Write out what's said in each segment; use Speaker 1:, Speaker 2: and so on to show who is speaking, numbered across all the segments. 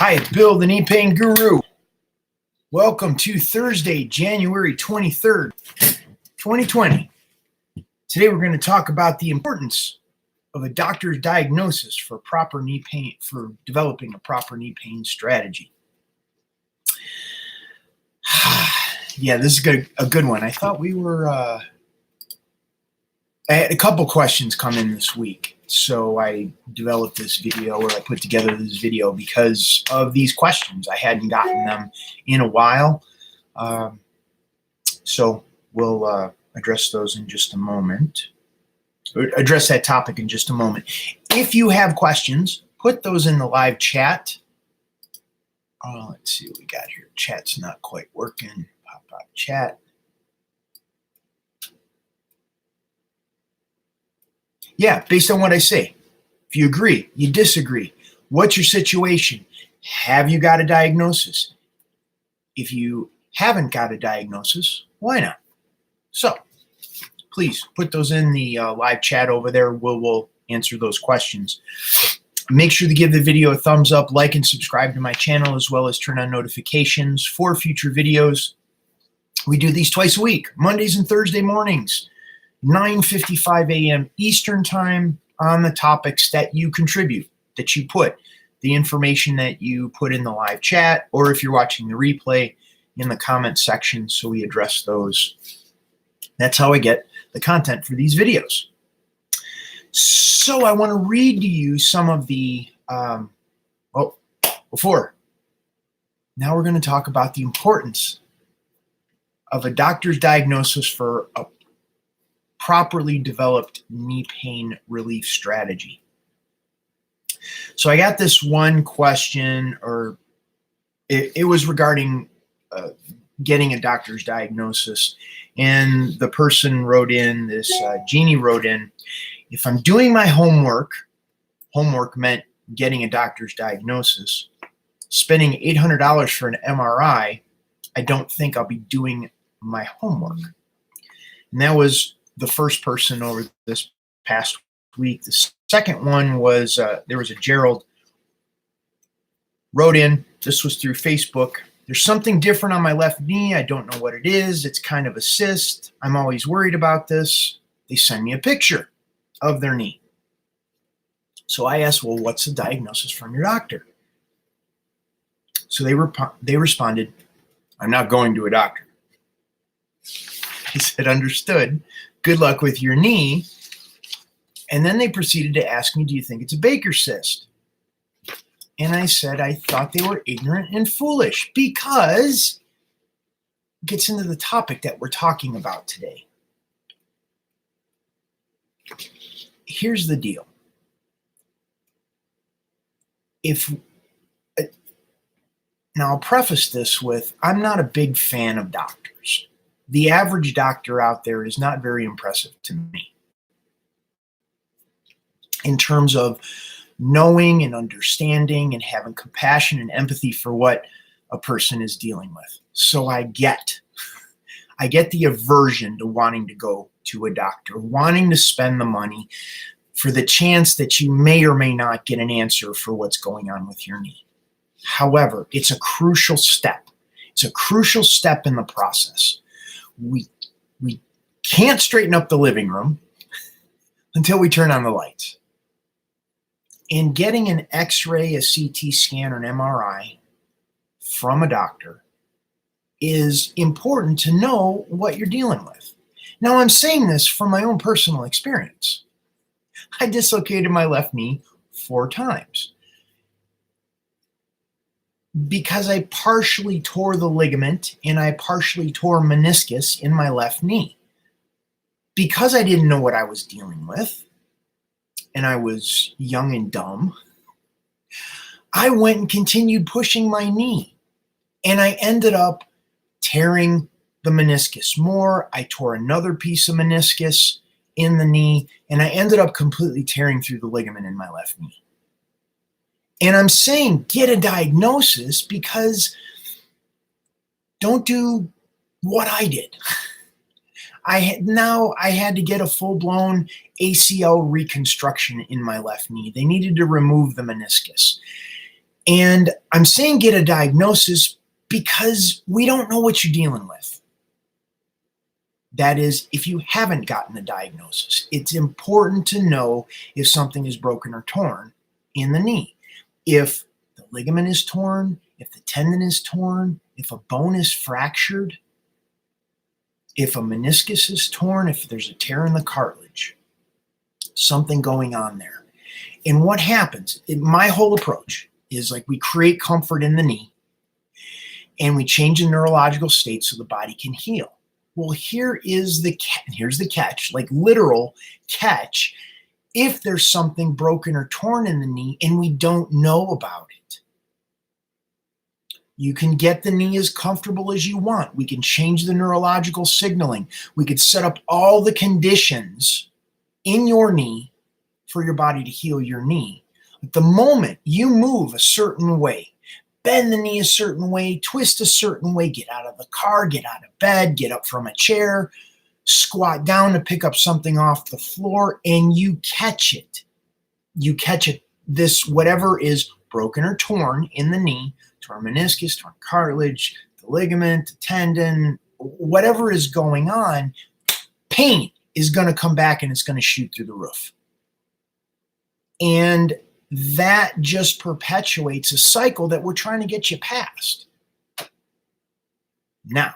Speaker 1: Hi, it's Bill, the knee pain guru. Welcome to Thursday, January 23rd, 2020. Today we're going to talk about the importance of a doctor's diagnosis for proper knee pain, for developing a proper knee pain strategy. Yeah, this is a good one. I thought I had a couple questions come in this week. So I developed this video, or I put together this video because of these questions. I hadn't gotten them in a while. So we'll address those in just a moment. Address that topic in just a moment. If you have questions, put those in the live chat. Let's see what we got here. Chat's not quite working. Pop out chat. Yeah, based on what I say. If you agree, you disagree, what's your situation? Have you got a diagnosis? If you haven't got a diagnosis, why not? So please put those in the live chat over there. We'll answer those questions. Make sure to give the video a thumbs up, like and subscribe to my channel, as well as turn on notifications for future videos. We do these twice a week, Mondays and Thursday mornings. 9:55 a.m. Eastern time on the topics that you contribute, that you put, the information that you put in the live chat, or if you're watching the replay, in the comment section, so we address those. That's how I get the content for these videos. So I want to read to you some of the, now we're going to talk about the importance of a doctor's diagnosis for a properly developed knee pain relief strategy. So I got this one question, or it was regarding getting a doctor's diagnosis, and the person wrote in, Jeannie wrote in, if I'm doing my homework meant getting a doctor's diagnosis, spending $800 for an MRI, I don't think I'll be doing my homework. And that was the first person over this past week. The second one was, there was a Gerald wrote in, this was through Facebook. There's something different on my left knee. I don't know what it is. It's kind of a cyst. I'm always worried about this. They send me a picture of their knee. So I asked, well, what's the diagnosis from your doctor? So they responded, I'm not going to a doctor. He said, understood. Good luck with your knee. And then they proceeded to ask me, do you think it's a Baker's cyst? And I said, I thought they were ignorant and foolish, because it gets into the topic that we're talking about today. Here's the deal. Now I'll preface this with, I'm not a big fan of doctors. The average doctor out there is not very impressive to me in terms of knowing and understanding and having compassion and empathy for what a person is dealing with. So I get the aversion to wanting to go to a doctor, wanting to spend the money for the chance that you may or may not get an answer for what's going on with your knee. However, it's a crucial step. It's a crucial step in the process. We can't straighten up the living room until we turn on the lights. And getting an X-ray, a CT scan, or an MRI from a doctor is important to know what you're dealing with. Now, I'm saying this from my own personal experience. I dislocated my left knee 4 times because I partially tore the ligament and I partially tore meniscus in my left knee. Because I didn't know what I was dealing with, and I was young and dumb, I went and continued pushing my knee, and I ended up tearing the meniscus more. I tore another piece of meniscus in the knee, and I ended up completely tearing through the ligament in my left knee. And I'm saying get a diagnosis, because don't do what I did. I had to get a full-blown ACL reconstruction in my left knee. They needed to remove the meniscus. And I'm saying get a diagnosis because we don't know what you're dealing with. That is, if you haven't gotten a diagnosis, it's important to know if something is broken or torn in the knee. If the ligament is torn, if the tendon is torn, if a bone is fractured, if a meniscus is torn, if there's a tear in the cartilage, something going on there. And what happens, my whole approach is like we create comfort in the knee and we change the neurological state so the body can heal. Well, here's the catch, like literal catch. If there's something broken or torn in the knee and we don't know about it, you can get the knee as comfortable as you want. We can change the neurological signaling. We could set up all the conditions in your knee for your body to heal your knee. But the moment you move a certain way, bend the knee a certain way, twist a certain way, get out of the car, get out of bed, get up from a chair, squat down to pick up something off the floor, and you catch it. You catch it, this whatever is broken or torn in the knee, torn meniscus, torn cartilage, the ligament, the tendon, whatever is going on, pain is going to come back and it's going to shoot through the roof. And that just perpetuates a cycle that we're trying to get you past. Now,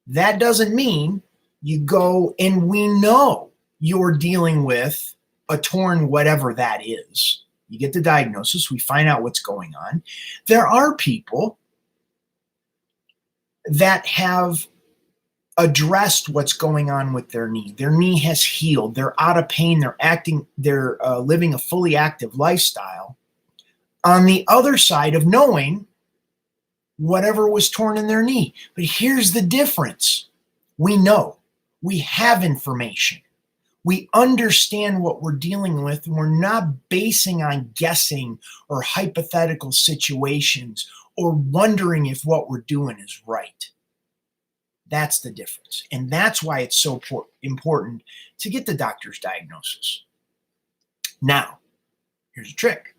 Speaker 1: that doesn't mean you go and we know you're dealing with a torn whatever that is. You get the diagnosis, we find out what's going on. There are people that have addressed what's going on with their knee. Their knee has healed. They're out of pain. They're living a fully active lifestyle. On the other side of knowing whatever was torn in their knee. But here's the difference. We know. We have information. We understand what we're dealing with, and we're not basing on guessing or hypothetical situations or wondering if what we're doing is right. That's the difference. And that's why it's so important to get the doctor's diagnosis. Now, here's a trick.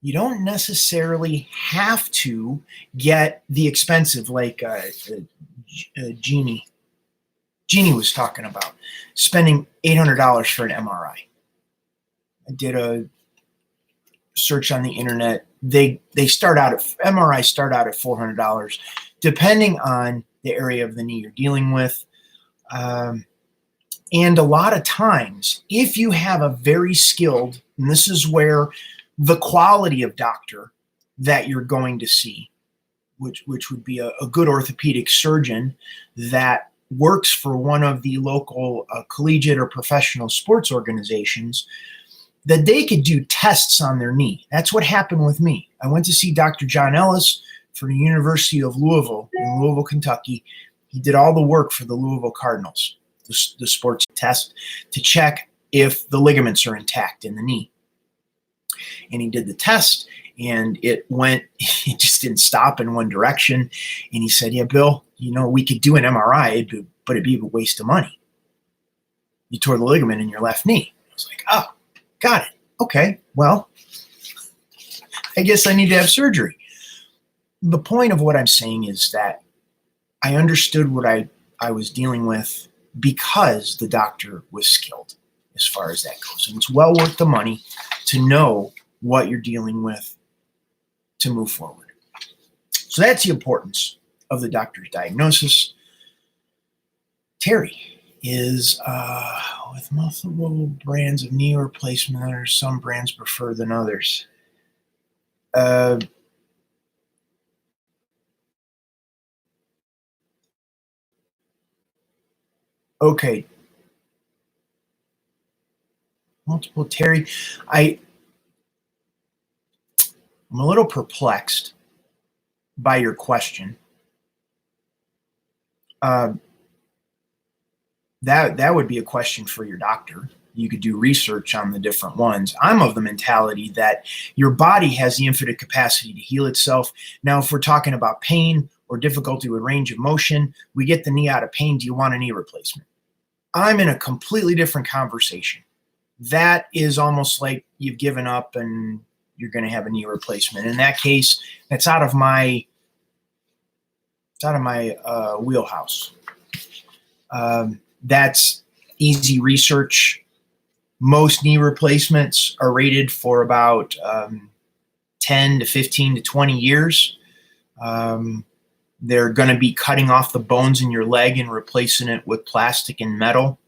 Speaker 1: You don't necessarily have to get the expensive, like Jeannie was talking about, spending $800 for an MRI. I did a search on the internet. MRIs start out at $400, depending on the area of the knee you're dealing with. And a lot of times, if you have a very skilled, and this is where the quality of doctor that you're going to see, which would be a good orthopedic surgeon that works for one of the local collegiate or professional sports organizations, that they could do tests on their knee. That's what happened with me. I went to see Dr. John Ellis for the University of Louisville in Louisville, Kentucky. He did all the work for the Louisville Cardinals, the sports test to check if the ligaments are intact in the knee. And he did the test, and it just didn't stop in one direction. And he said, yeah, Bill, we could do an MRI, but it'd be a waste of money. You tore the ligament in your left knee. I was like, oh, got it. Okay, well, I guess I need to have surgery. The point of what I'm saying is that I understood what I was dealing with because the doctor was skilled as far as that goes. And it's well worth the money to know what you're dealing with to move forward. So that's the importance of the doctor's diagnosis. Terry is with multiple brands of knee replacement, some brands prefer than others. Okay. Multiple Terry. I'm a little perplexed by your question. That would be a question for your doctor. You could do research on the different ones. I'm of the mentality that your body has the infinite capacity to heal itself. Now, if we're talking about pain or difficulty with range of motion, we get the knee out of pain. Do you want a knee replacement? I'm in a completely different conversation. That is almost like you've given up and you're going to have a knee replacement. In that case, that's out of my wheelhouse. That's easy research. Most knee replacements are rated for about 10 to 15 to 20 years. They're going to be cutting off the bones in your leg and replacing it with plastic and metal.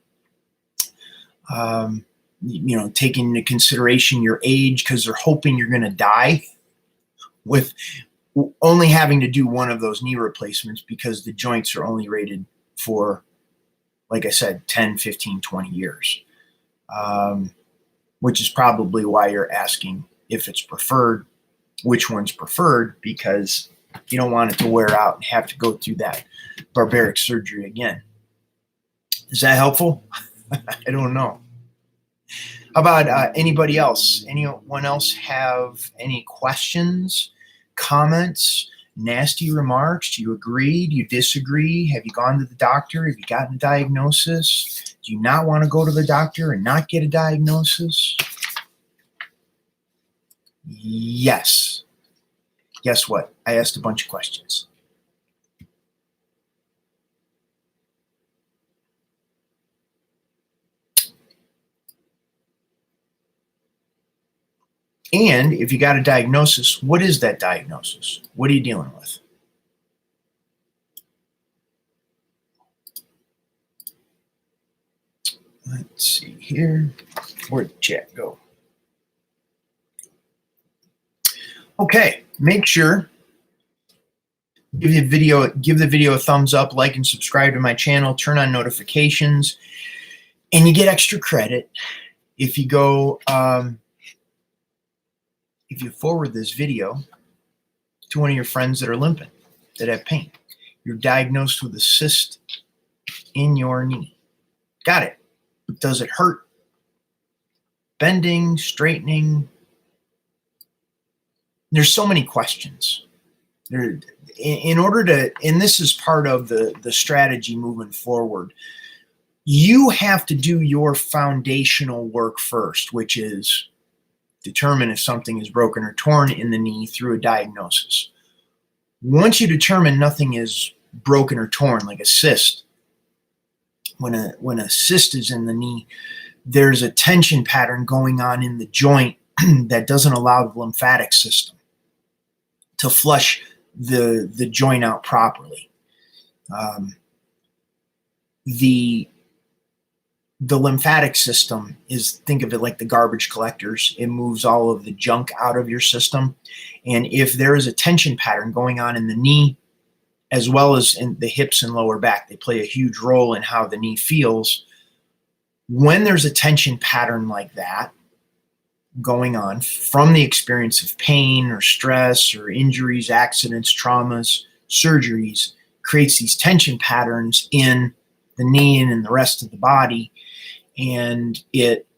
Speaker 1: Taking into consideration your age, because they're hoping you're going to die with only having to do one of those knee replacements, because the joints are only rated for, like I said, 10, 15, 20 years, which is probably why you're asking if it's preferred, which one's preferred, because you don't want it to wear out and have to go through that barbaric surgery again. Is that helpful? I don't know. How about anybody else? Anyone else have any questions, comments, nasty remarks? Do you agree? Do you disagree? Have you gone to the doctor? Have you gotten a diagnosis? Do you not want to go to the doctor and not get a diagnosis? Yes. Guess what? I asked a bunch of questions. And if you got a diagnosis, what is that diagnosis? What are you dealing with? Let's see here. Where'd the chat go? Okay, make sure give the video a thumbs up, like and subscribe to my channel, turn on notifications, and you get extra credit if you go if you forward this video to one of your friends that are limping, that have pain. You're diagnosed with a cyst in your knee. Got it. Does it hurt? Bending, straightening? There's so many questions. In order to, and this is part of the strategy moving forward, you have to do your foundational work first, which is determine if something is broken or torn in the knee through a diagnosis. Once you determine nothing is broken or torn, like a cyst, when a cyst is in the knee, there's a tension pattern going on in the joint that doesn't allow the lymphatic system to flush the joint out properly. The lymphatic system is, think of it like the garbage collectors. It moves all of the junk out of your system. And if there is a tension pattern going on in the knee, as well as in the hips and lower back, they play a huge role in how the knee feels. When there's a tension pattern like that going on from the experience of pain or stress or injuries, accidents, traumas, surgeries, creates these tension patterns in the knee and in the rest of the body. And it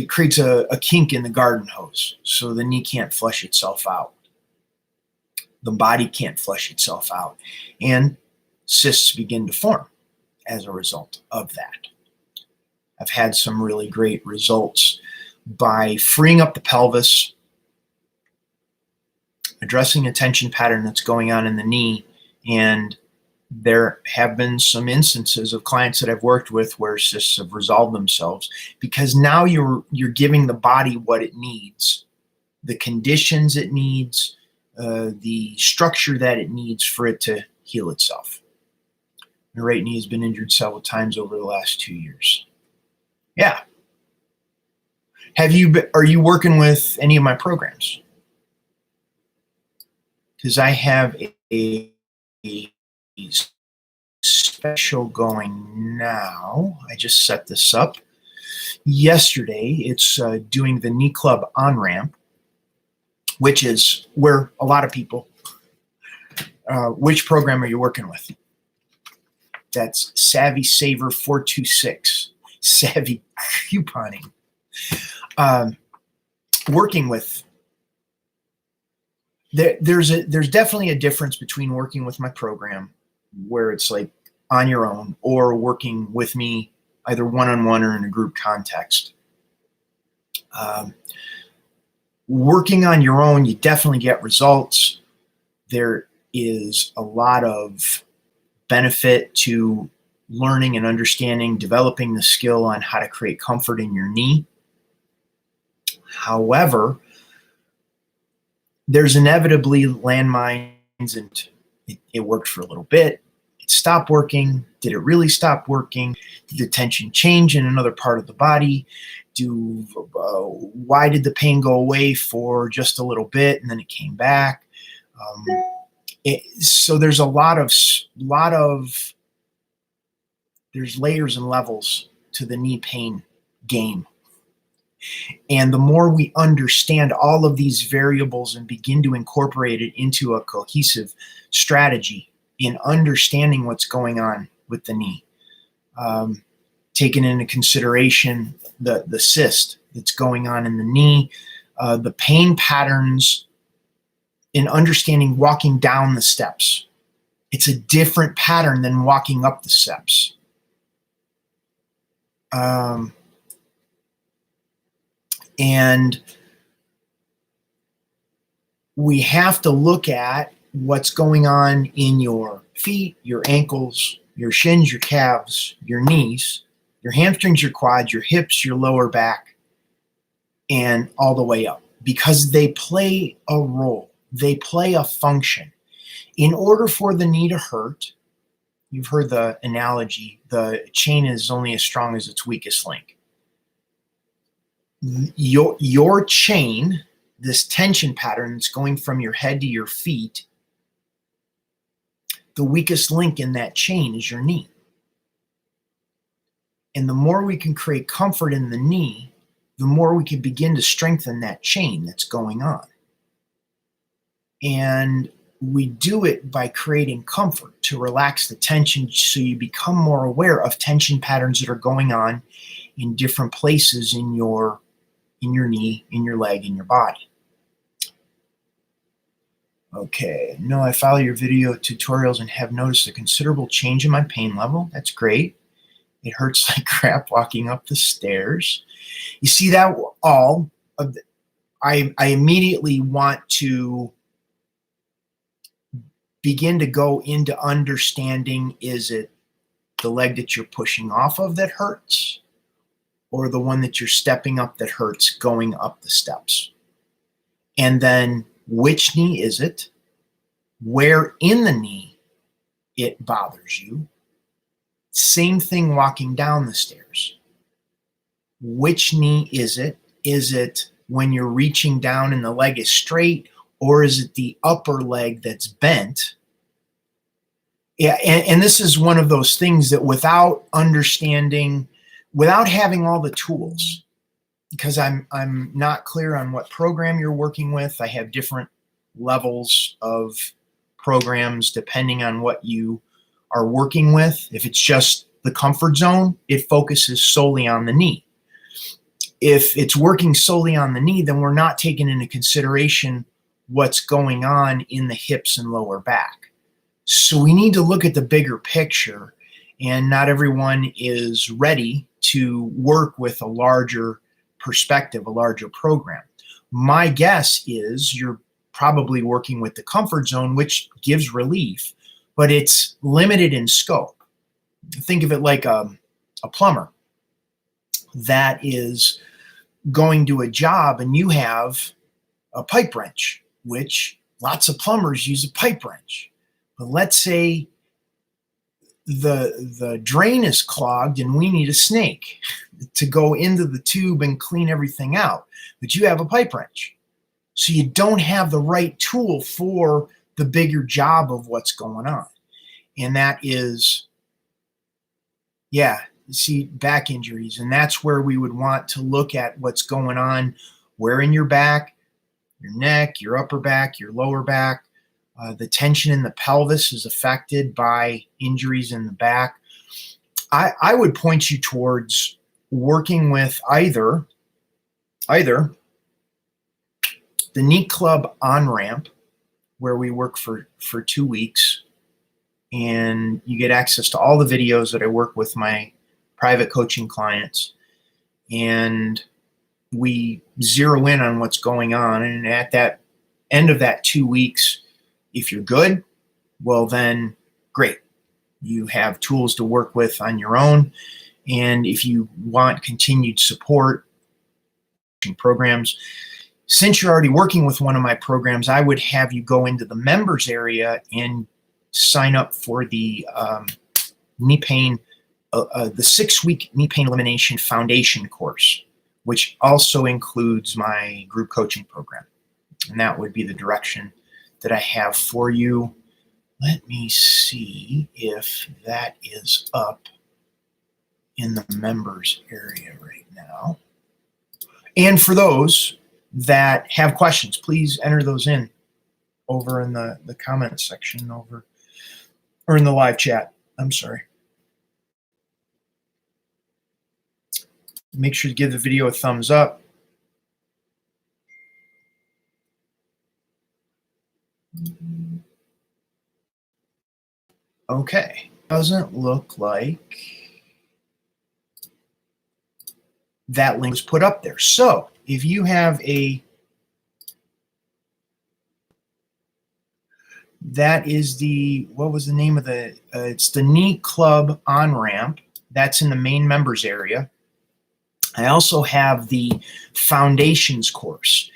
Speaker 1: creates a kink in the garden hose, so the knee can't flush itself out. The body can't flush itself out, and cysts begin to form as a result of that. I've had some really great results by freeing up the pelvis, addressing a tension pattern that's going on in the knee, and there have been some instances of clients that I've worked with where cysts have resolved themselves, because now you're giving the body what it needs, the conditions it needs, the structure that it needs for it to heal itself. My right knee has been injured several times over the last 2 years. Yeah. Are you working with any of my programs? Because I have a special going now. I just set this up yesterday. It's doing the Knee Club on-ramp, which is where a lot of people, which program are you working with? That's Savvy Saver 426, Savvy Couponing. Working with, there's definitely a difference between working with my program, where it's like on your own, or working with me either one-on-one or in a group context. Working on your own, you definitely get results. There is a lot of benefit to learning and understanding, developing the skill on how to create comfort in your knee. However, there's inevitably landmines, and it worked for a little bit. It stopped working. Did it really stop working? Did the tension change in another part of the body? Why did the pain go away for just a little bit and then it came back? So there's there's layers and levels to the knee pain game. And the more we understand all of these variables and begin to incorporate it into a cohesive strategy in understanding what's going on with the knee, taking into consideration the cyst that's going on in the knee, the pain patterns, in understanding walking down the steps. It's a different pattern than walking up the steps. And we have to look at what's going on in your feet, your ankles, your shins, your calves, your knees, your hamstrings, your quads, your hips, your lower back, and all the way up, because they play a role. They play a function. In order for the knee to hurt, you've heard the analogy, the chain is only as strong as its weakest link. Your chain, this tension pattern that's going from your head to your feet, the weakest link in that chain is your knee. And the more we can create comfort in the knee, the more we can begin to strengthen that chain that's going on. And we do it by creating comfort to relax the tension, so you become more aware of tension patterns that are going on in different places in your knee, in your leg, in your body. Okay, no, I follow your video tutorials and have noticed a considerable change in my pain level. That's great. It hurts like crap walking up the stairs. You see that all of I immediately want to begin to go into understanding, is it the leg that you're pushing off of that hurts, or the one that you're stepping up that hurts going up the steps? And then which knee is it? Where in the knee it bothers you? Same thing walking down the stairs. Which knee is it? Is it when you're reaching down and the leg is straight, or is it the upper leg that's bent? Yeah, and this is one of those things that without understanding, without having all the tools, because I'm not clear on what program you're working with. I have different levels of programs depending on what you are working with. If it's just the comfort zone, it focuses solely on the knee. If it's working solely on the knee, then we're not taking into consideration what's going on in the hips and lower back. So we need to look at the bigger picture, and not everyone is ready to work with a larger perspective, a larger program. My guess is you're probably working with the comfort zone, which gives relief, but it's limited in scope. Think of it like a plumber that is going to a job, and you have a pipe wrench, which lots of plumbers use a pipe wrench. But let's say the drain is clogged and we need a snake to go into the tube and clean everything out, but you have a pipe wrench. So you don't have the right tool for the bigger job of what's going on. And that is, yeah, you see back injuries. And that's where we would want to look at what's going on, where in your back, your neck, your upper back, your lower back. The tension in the pelvis is affected by injuries in the back. I would point you towards working with either the Knee Club on-ramp, where we work for 2 weeks, and you get access to all the videos that I work with my private coaching clients. And we zero in on what's going on. And at that end of that 2 weeks, if you're good, well then great. You have tools to work with on your own. And if you want continued support programs, since you're already working with one of my programs, I would have you go into the members area and sign up for the knee pain, the 6-week knee pain elimination foundation course, which also includes my group coaching program. And that would be the direction that I have for you. Let me see if that is up in the members area right now. And for those that have questions, please enter those in over in the comments section over, or in the live chat. I'm sorry. Make sure to give the video a thumbs up. Okay, doesn't look like that link was put up there. So if you have that is the, what was the name of the, it's the Knee Club on-ramp. That's in the main members area. I also have the foundations course.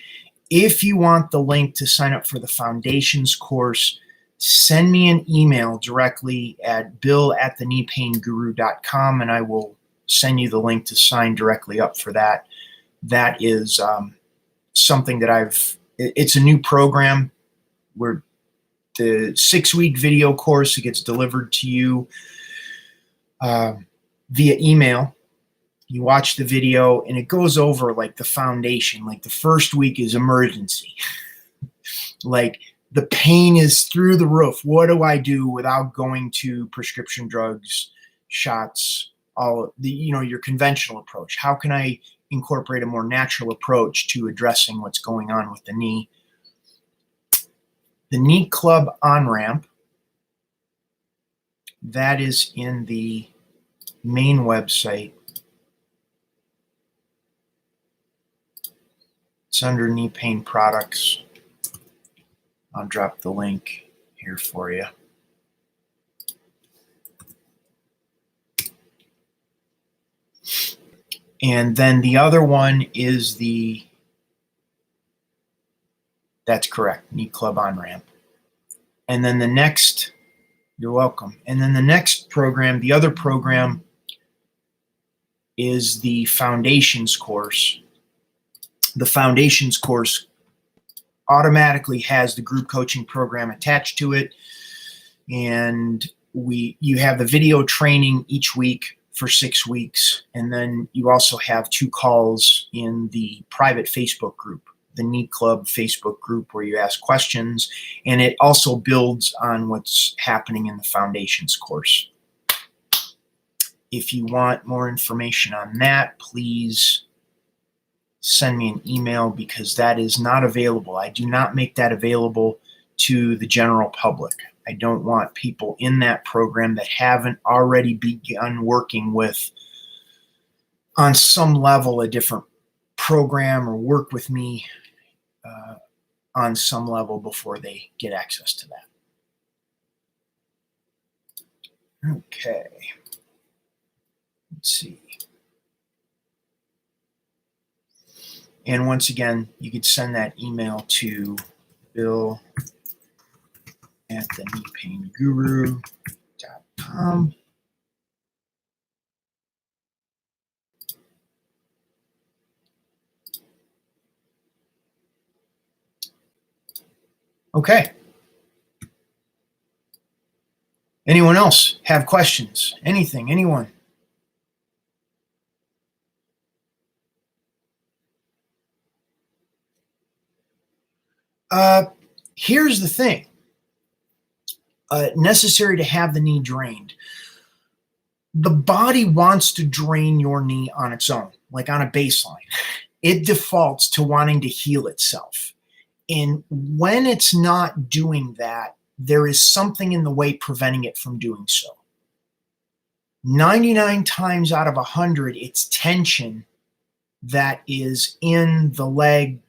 Speaker 1: If you want the link to sign up for the foundations course, send me an email directly at bill@thekneepainguru.com and I will send you the link to sign directly up for that. That is something that it's a new program where the 6-week video course, it gets delivered to you via email. You watch the video and it goes over like the foundation. Like the first week is emergency. Like the pain is through the roof. What do I do without going to prescription drugs, shots, all the, your conventional approach? How can I incorporate a more natural approach to addressing what's going on with the knee? The Knee Club on-ramp, that is in the main website. It's under knee pain products. I'll drop the link here for you. And then the other one is that's correct, Knee Club on-ramp. And then the next, you're welcome. And then the next program, the other program, is the foundations course. The foundations course automatically has the group coaching program attached to it. And you have the video training each week for 6 weeks. And then you also have 2 calls in the private Facebook group, the Knee Club Facebook group, where you ask questions. And it also builds on what's happening in the foundations course. If you want more information on that, please send me an email, because that is not available. I do not make that available to the general public. I don't want people in that program that haven't already begun working with, on some level, a different program or work with me on some level before they get access to that. Okay. Let's see. And once again, you could send that email to bill@thekneepainguru.com. Okay. Anyone else have questions? Anything? Anyone? Here's the thing. Necessary to have the knee drained. The body wants to drain your knee on its own, like on a baseline. It defaults to wanting to heal itself. And when it's not doing that, there is something in the way preventing it from doing so. 99 times out of 100, it's tension that is in the leg,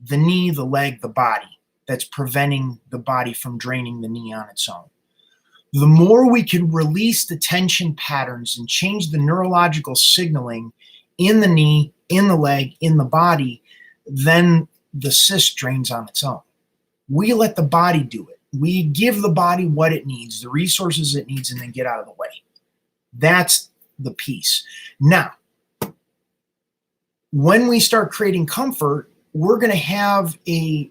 Speaker 1: the knee, the leg, the body, that's preventing the body from draining the knee on its own. The more we can release the tension patterns and change the neurological signaling in the knee, in the leg, in the body, then the cyst drains on its own. We let the body do it. We give the body what it needs, the resources it needs, and then get out of the way. That's the piece. Now, when we start creating comfort, we're going to have a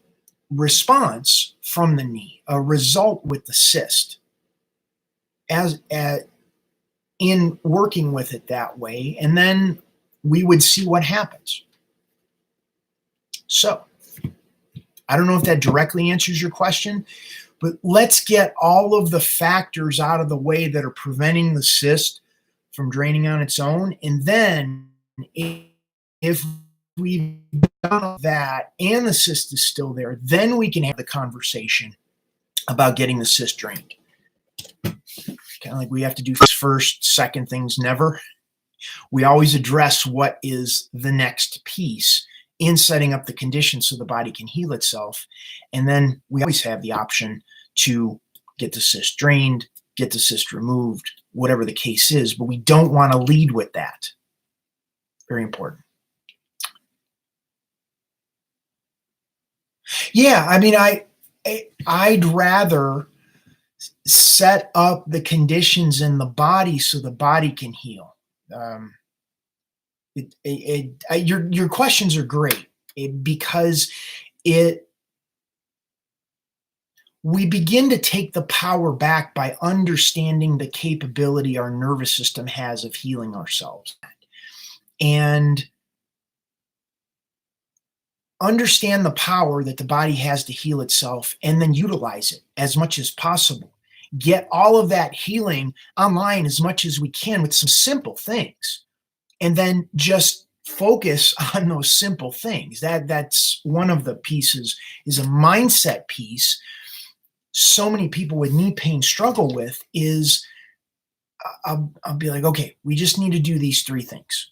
Speaker 1: response from the knee, a result with the cyst. In working with it that way, and then we would see what happens. So, I don't know if that directly answers your question, but let's get all of the factors out of the way that are preventing the cyst from draining on its own. And then if we've done that and the cyst is still there, then we can have the conversation about getting the cyst drained. Kind of like we have to do first, second things never. We always address what is the next piece in setting up the conditions so the body can heal itself. And then we always have the option to get the cyst drained, get the cyst removed, whatever the case is, but we don't want to lead with that. Very important. Yeah, I mean, I'd rather set up the conditions in the body so the body can heal. Your questions are great because we begin to take the power back by understanding the capability our nervous system has of healing ourselves, and understand the power that the body has to heal itself, and then utilize it as much as possible. Get all of that healing online as much as we can with some simple things, and then just focus on those simple things. That's one of the pieces, is a mindset piece. So many people with knee pain struggle with is I'll be like, okay, we just need to do these 3 things.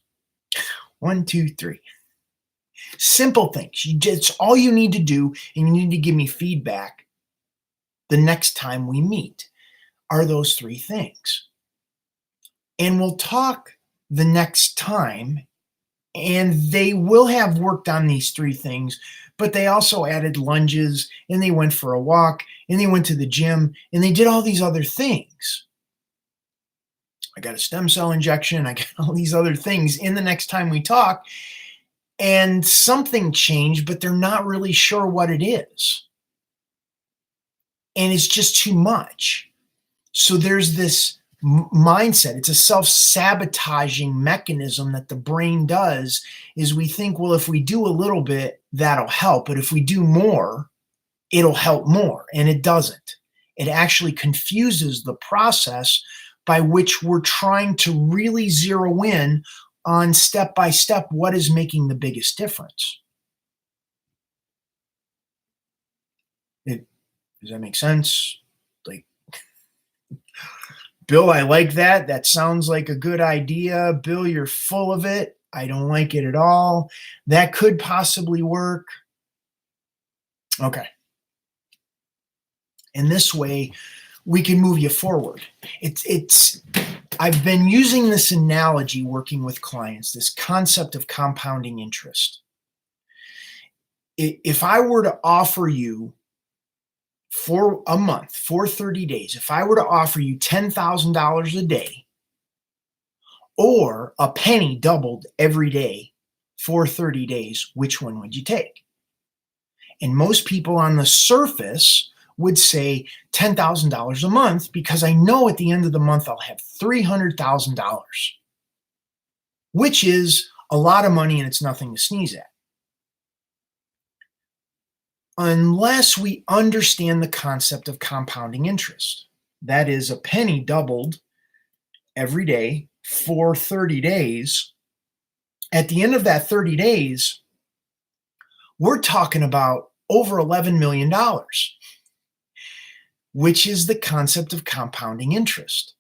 Speaker 1: 1, 2, 3. Simple things. It's all you need to do, and you need to give me feedback the next time we meet, are those 3 things. And we'll talk the next time, and they will have worked on these 3 things, but they also added lunges, and they went for a walk, and they went to the gym, and they did all these other things. I got a stem cell injection. I got all these other things in the next time we talk, and something changed, but they're not really sure what it is. And it's just too much. So there's this mindset. It's a self-sabotaging mechanism that the brain does, is we think, well, if we do a little bit, that'll help. But if we do more, it'll help more. And it doesn't. It actually confuses the process by which we're trying to really zero in on step by step what is making the biggest difference. Does that make sense? Like, Bill, I like that. That sounds like a good idea. Bill, you're full of it. I don't like it at all. That could possibly work. Okay. And this way, we can move you forward. I've been using this analogy working with clients, this concept of compounding interest. If I were to offer you for a month, for 30 days, if I were to offer you $10,000 a day, or a penny doubled every day for 30 days, which one would you take? And most people on the surface would say $10,000 a month, because I know at the end of the month I'll have $300,000, which is a lot of money, and it's nothing to sneeze at. Unless we understand the concept of compounding interest. That is, a penny doubled every day for 30 days. At the end of that 30 days, we're talking about over $11 million. Which is the concept of compounding interest.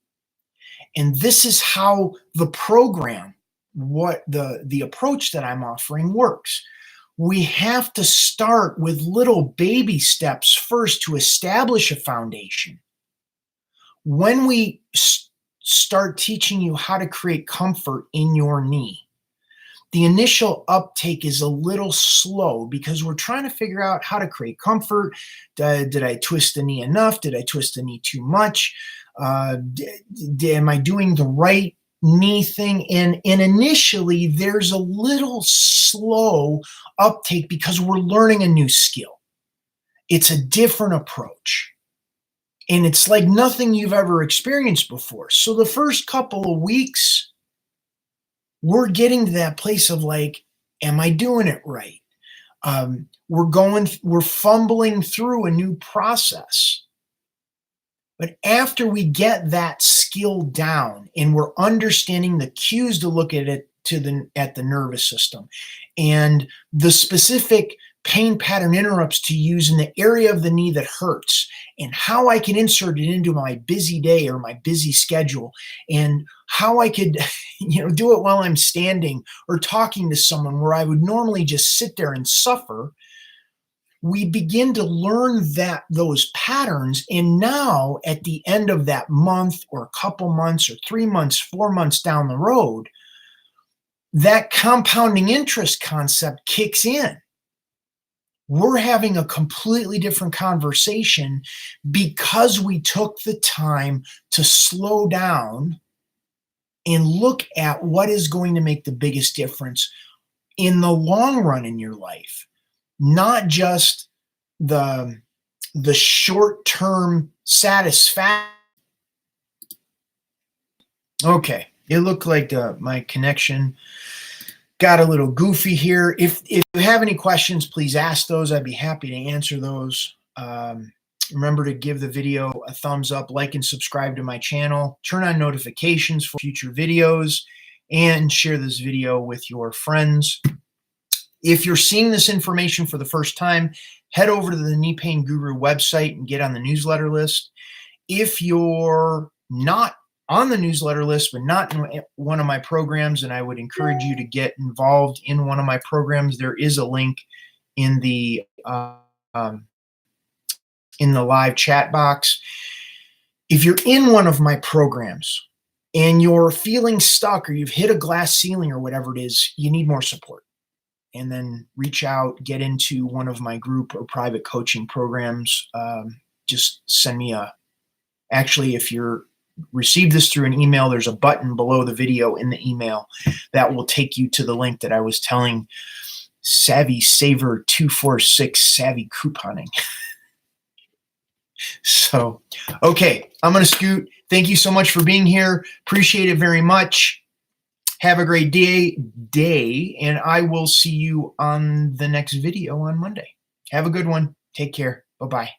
Speaker 1: And this is how the program what the approach that I'm offering works. We have to start with little baby steps first to establish a foundation. When we start teaching you how to create comfort in your knee, the initial uptake is a little slow because we're trying to figure out how to create comfort. Did I twist the knee enough? Did I twist the knee too much? Am I doing the right knee thing? And initially, there's a little slow uptake because we're learning a new skill. It's a different approach. And it's like nothing you've ever experienced before. So the first couple of weeks, we're getting to that place of like, am I doing it right? We're fumbling through a new process. But after we get that skill down and we're understanding the cues to look at it at the nervous system and the specific pain pattern interrupts to use in the area of the knee that hurts and how I can insert it into my busy day or my busy schedule and how I could, do it while I'm standing or talking to someone where I would normally just sit there and suffer. We begin to learn those patterns. And now at the end of that month or a couple months or 3 months, 4 months down the road, that compounding interest concept kicks in. We're having a completely different conversation because we took the time to slow down and look at what is going to make the biggest difference in the long run in your life, not just the short-term satisfaction. Okay, it looked like my connection got a little goofy here. If you have any questions, please ask those. I'd be happy to answer those. Remember to give the video a thumbs up, like and subscribe to my channel, turn on notifications for future videos, and share this video with your friends. If you're seeing this information for the first time, head over to the Knee Pain Guru website and get on the newsletter list. If you're not on the newsletter list, but not in one of my programs, and I would encourage you to get involved in one of my programs, there is a link in the live chat box. If you're in one of my programs and you're feeling stuck or you've hit a glass ceiling or whatever it is, you need more support. And then reach out, get into one of my group or private coaching programs. Just send me actually, if you're received this through an email, there's a button below the video in the email that will take you to the link that I was telling Savvy Saver 246 Savvy Couponing. So, okay, I'm going to scoot. Thank you so much for being here. Appreciate it very much. Have a great day, and I will see you on the next video on Monday. Have a good one. Take care. Bye-bye.